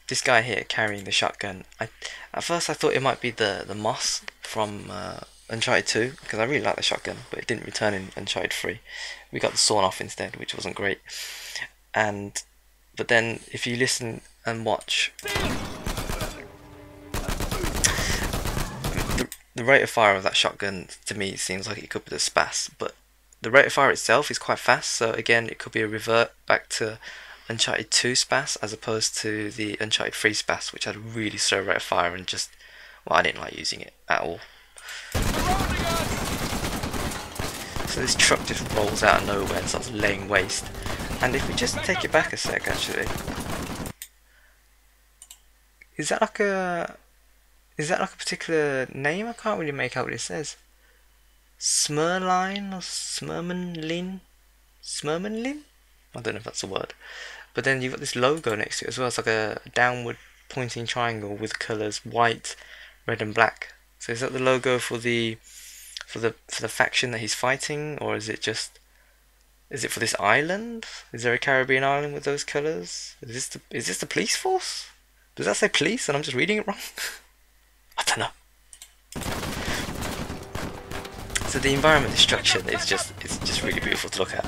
This guy here carrying the shotgun. At first I thought it might be the Moss from Uncharted 2 because I really like the shotgun, but it didn't return in Uncharted 3. We got the sawn off instead, which wasn't great. But then if you listen and watch, the rate of fire of that shotgun to me seems like it could be the Spas, but the rate of fire itself is quite fast. So again, it could be a revert back to Uncharted 2 Spas as opposed to the Uncharted 3 Spas, which had a really slow rate of fire and just, well, I didn't like using it at all. So this truck just rolls out of nowhere and starts laying waste. And if we just take it back a sec, actually, is that like a particular name? I can't really make out what it says. Smurline or Smurmanlin? Smurmanlin? I don't know if that's a word. But then you've got this logo next to it as well. It's like a downward pointing triangle with colours white, red and black. So is that the logo for the faction that he's fighting, or is it for this island? Is there a Caribbean island with those colours? Is this the police force? Does that say police and I'm just reading it wrong? I don't know. So the environment destruction is just really beautiful to look at.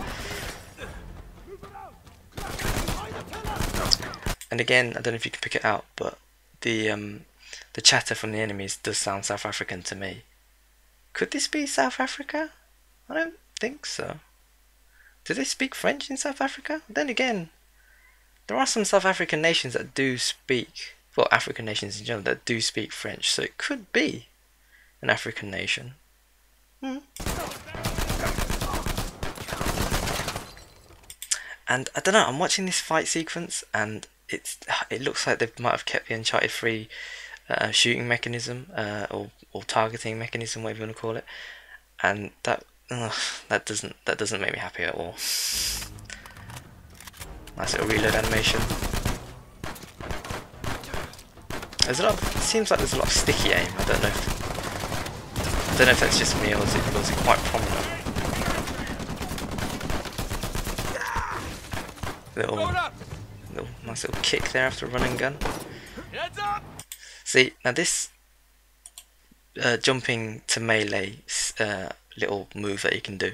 And again, I don't know if you can pick it out, but the chatter from the enemies does sound South African to me. Could this be South Africa? I don't think so. Do they speak French in South Africa? Then again, there are some South African nations that do speak, well, African nations in general, that do speak French, so it could be an African nation. And I don't know, I'm watching this fight sequence and it looks like they might have kept the Uncharted 3 shooting mechanism or targeting mechanism, whatever you want to call it, and that doesn't make me happy at all. Nice little reload animation. There's a lot of, it seems like there's a lot of sticky aim. I don't know if that's just me or is it quite prominent. Little nice little kick there after a running gun. See, now this jumping to melee little move that you can do,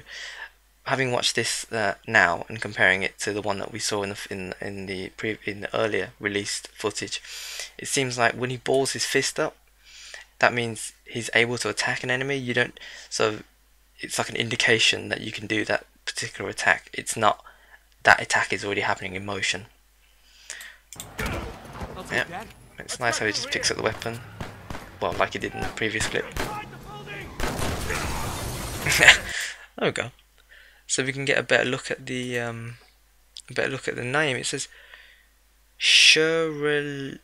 having watched this now and comparing it to the one that we saw in the earlier released footage, it seems like when he balls his fist up, that means he's able to attack an enemy. So it's like an indication that you can do that particular attack. It's not that attack is already happening in motion. Yeah, it's nice how he just picks up the weapon, well, like he did in the previous clip. There we go. So we can get a better look at the name. It says Sherwellins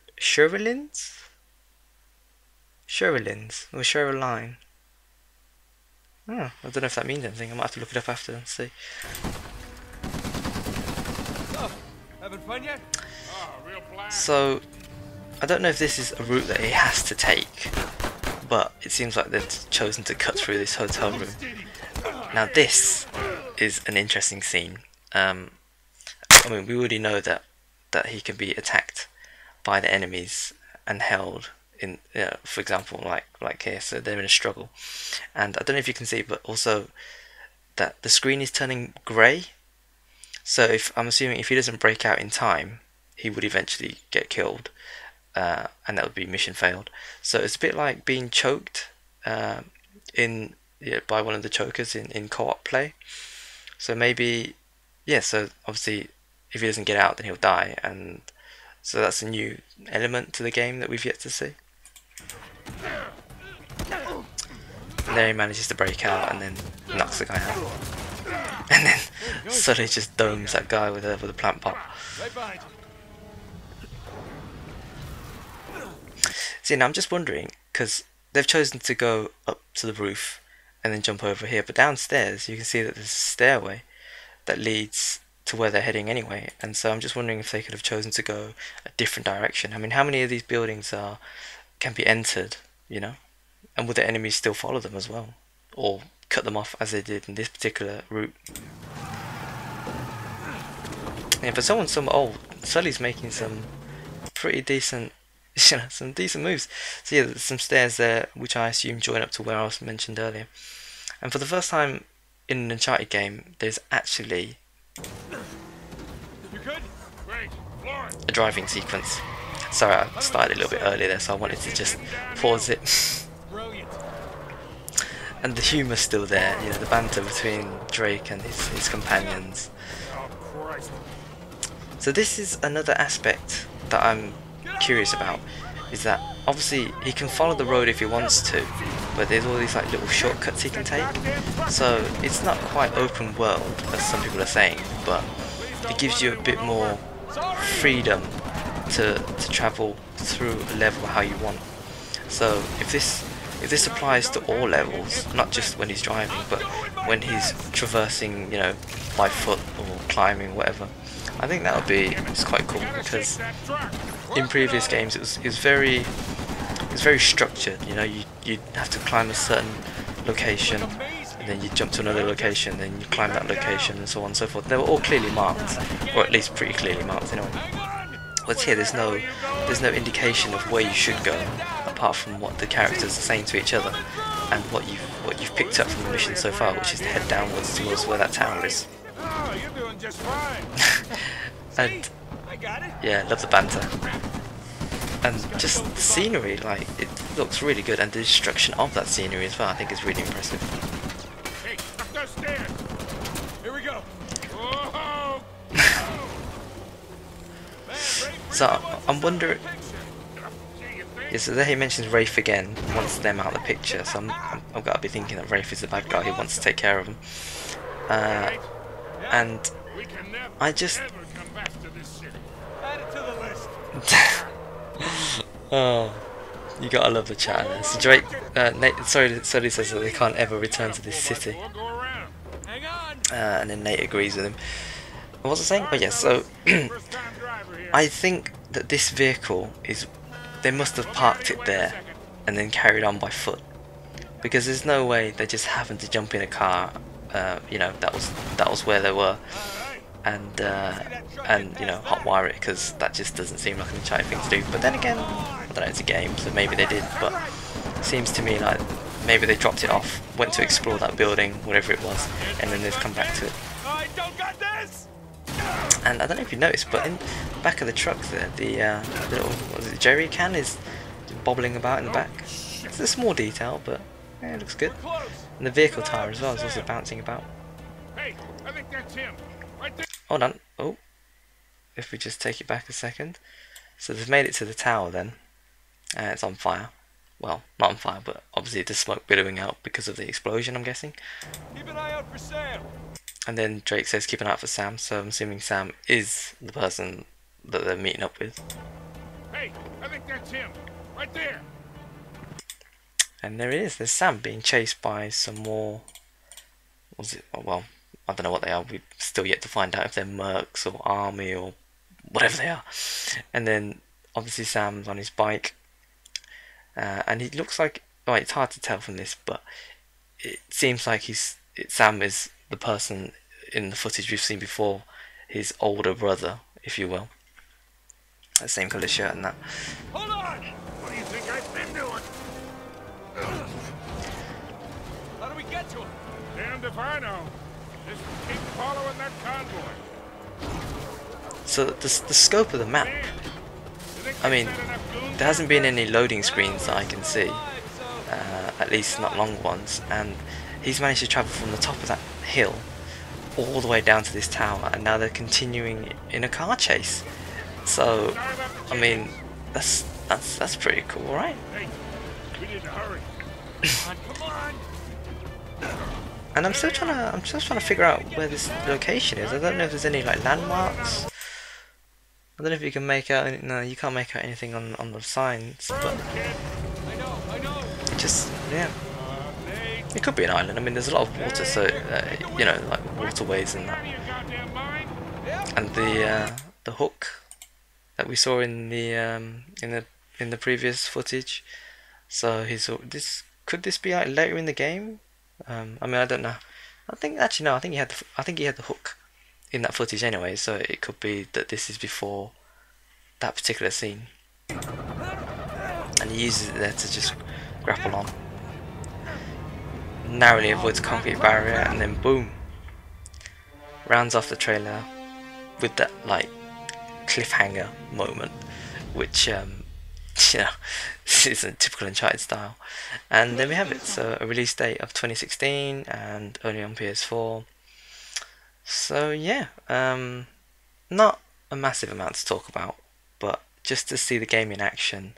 or Shereline. Oh, I don't know if that means anything. I might have to look it up after and see. Having fun yet? So I don't know if this is a route that he has to take, but it seems like they've chosen to cut through this hotel room. Now this is an interesting scene. I mean, we already know that he can be attacked by the enemies and held in, for example, like here. So they're in a struggle, and I don't know if you can see, but also that the screen is turning grey. So I'm assuming if he doesn't break out in time, he would eventually get killed, and that would be mission failed. So it's a bit like being choked by one of the chokers in co-op play. So maybe, yeah, so obviously if he doesn't get out then he'll die, and so that's a new element to the game that we've yet to see. And there he manages to break out and then knocks the guy out. And then suddenly just domes that guy with a plant pot. See, now I'm just wondering, because they've chosen to go up to the roof and then jump over here, but downstairs you can see that there's a stairway that leads to where they're heading anyway, and so I'm just wondering if they could have chosen to go a different direction. I mean, how many of these buildings can be entered, and would the enemies still follow them as well, or cut them off as they did in this particular route? Yeah, but someone Sully's making some pretty decent, some decent moves. So yeah, there's some stairs there, which I assume join up to where I was mentioned earlier. And for the first time in an Uncharted game, there's actually a driving sequence. Sorry, I started a little bit earlier there, so I wanted to just pause it. And the humour's still there, you know, the banter between Drake and his companions. So this is another aspect that I'm curious about, is that obviously he can follow the road if he wants to, but there's all these like little shortcuts he can take. So it's not quite open world as some people are saying, but it gives you a bit more freedom to travel through a level how you want. So if this applies to all levels, not just when he's driving, but when he's traversing, you know, by foot or climbing, whatever, I think that would be it's quite cool, because in previous games it was very structured. You know, you'd have to climb a certain location, and then you jump to another location, then you climb that location, and so on and so forth. They were all clearly marked, or at least pretty clearly marked anyway. But here there's no indication of where you should go, apart from what the characters are saying to each other and what you've picked up from the mission so far, which is to head downwards towards where that tower is. Oh, you're doing just fine. And I got it. yeah, love the banter. And just the scenery, like, it looks really good, and the destruction of that scenery as well, I think is really impressive. Hey, up those stairs. Here we go. Whoa. So I'm wondering. Yeah, so there he mentions Rafe again, wants them out of the picture. So I've got to be thinking that Rafe is the bad guy who wants to take care of them. And I just. Oh, you gotta love the chat. So Drake, Nate, sorry, says that they can't ever return to this city. And then Nate agrees with him. What was I saying? Oh yeah, so I think that this vehicle is, they must have parked it there and then carried on by foot, because there's no way they just happened to jump in a car. You know, that was where they were, and you know, hotwire it, because that just doesn't seem like an Uncharted thing to do. But then again, I don't know, it's a game, so maybe they did. But it seems to me like maybe they dropped it off, went to explore that building, whatever it was, and then they've come back to it. And I don't know if you noticed, but in the back of the truck there, the little, what was it, jerry can is bobbling about in the back. It's a small detail, but yeah, it looks good. And the vehicle tire as well is also bouncing about. Hey, I think that's him. Right there. Hold on. Oh, if we just take it back a second. So they've made it to the tower then. It's on fire. Well, not on fire, but obviously there's smoke billowing out because of the explosion, I'm guessing. Keep an eye out for Sam. And then Drake says keep an eye out for Sam, so I'm assuming Sam is the person that they're meeting up with. Hey, I think that's him. Right there. And there it is, there's Sam being chased by some more, what was it? Oh, well, I don't know what they are, we've still yet to find out if they're mercs or army or whatever they are. And then obviously Sam's on his bike, and he looks like, oh, it's hard to tell from this, but it seems like Sam is the person in the footage we've seen before, his older brother, if you will. That same colour shirt and that. Hold on! What do you think I've been doing? How do we get to him? Damned if I know. Just keep following that convoy. So the scope of the map, I mean, there hasn't been any loading screens that I can see, at least not long ones, and he's managed to travel from the top of that hill all the way down to this tower, and now they're continuing in a car chase. So, I mean, that's pretty cool, right? Hey, we need to hurry. Come on. And I'm still trying to figure out where this location is. I don't know if there's any like landmarks. I don't know if you can make out. No, you can't make out anything on the signs, but I know. it just, yeah. It could be an island. I mean, there's a lot of water, so you know, like waterways and that. And the hook that we saw in the previous footage. So could this be like later in the game? I mean, I don't know. I think he had the hook in that footage anyway, so it could be that this is before that particular scene, and he uses it there to just grapple on, narrowly avoids a concrete barrier, and then boom, rounds off the trailer with that like cliffhanger moment, which you know, this is a typical Uncharted style. And then we have it, so a release date of 2016 and only on PS4. So yeah, not a massive amount to talk about, but just to see the game in action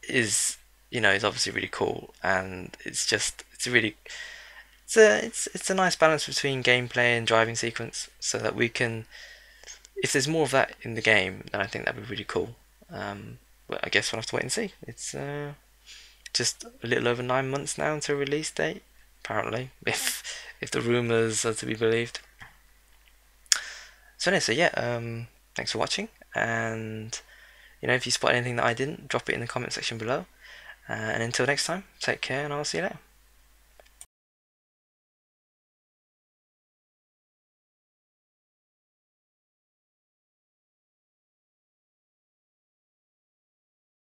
is, you know, is obviously really cool, and it's a nice balance between gameplay and driving sequence, so that we can, if there's more of that in the game, then I think that'd be really cool. But I guess we'll have to wait and see. It's just a little over 9 months now until release date, apparently, if the rumours are to be believed. So anyway, so yeah, thanks for watching, and you know, if you spot anything that I didn't, drop it in the comment section below. And until next time, take care, and I'll see you later.